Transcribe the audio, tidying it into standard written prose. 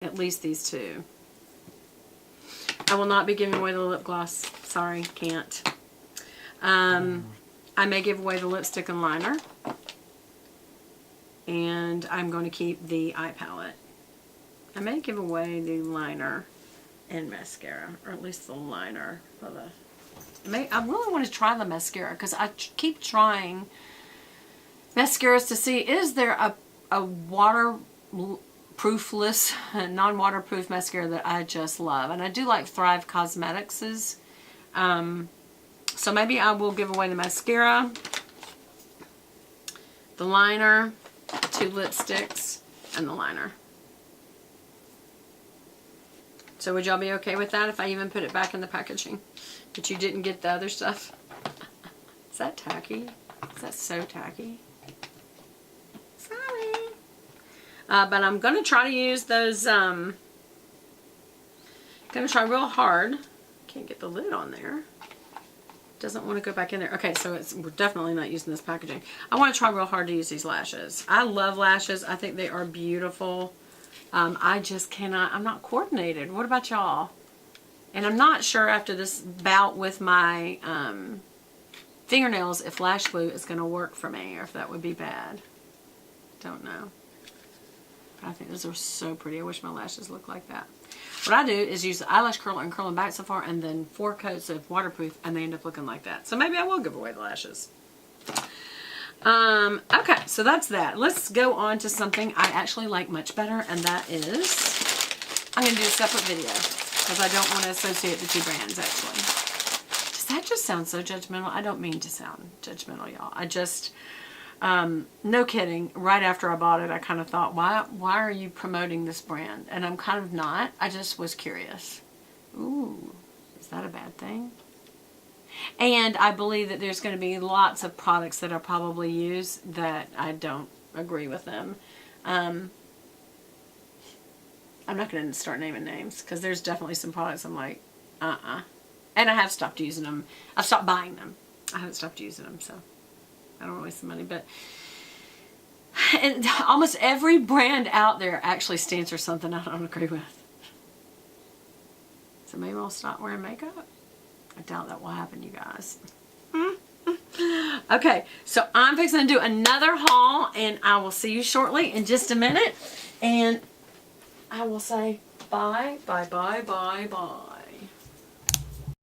at least these two. I will not be giving away the lip gloss. Sorry, can't. I may give away the lipstick and liner. And I'm going to keep the eye palette. I may give away the liner and mascara, or at least the liner for the... I really want to try the mascara because I keep trying mascaras to see, is there a waterproofless, non-waterproof mascara that I just love. And I do like Thrive Cosmetics's. So maybe I will give away the mascara, the liner, 2 lipsticks, and the liner. So would y'all be okay with that if I even put it back in the packaging? But you didn't get the other stuff? Is that tacky? Is that so tacky? Sorry. But I'm going to try to use those, going to try real hard. Can't get the lid on there. Doesn't want to go back in there. Okay, so we're definitely not using this packaging. I want to try real hard to use these lashes. I love lashes. I think they are beautiful. I just cannot, I'm not coordinated. What about y'all? And I'm not sure after this bout with my fingernails if lash glue is going to work for me or if that would be bad. Don't know. But I think those are so pretty. I wish my lashes looked like that. What I do is use the eyelash curler and curl them back so far and then 4 coats of waterproof and they end up looking like that. So maybe I will give away the lashes. Okay, so that's that. Let's go on to something I actually like much better, and that is, I'm going to do a separate video because I don't want to associate the two brands, actually. Does that just sound so judgmental? I don't mean to sound judgmental, y'all. I just, no kidding, right after I bought it, I kind of thought, why are you promoting this brand? And I'm kind of not. I just was curious. Ooh, is that a bad thing? And I believe that there's going to be lots of products that I probably use that I don't agree with them. I'm not going to start naming names because there's definitely some products I'm like, And I have stopped using them. I've stopped buying them. I haven't stopped using them, so I don't waste the money. But and almost every brand out there actually stands for something I don't agree with. So maybe I'll stop wearing makeup. I doubt that will happen, you guys. Okay, so I'm fixing to do another haul, and I will see you shortly in just a minute. And I will say bye, bye, bye, bye, bye.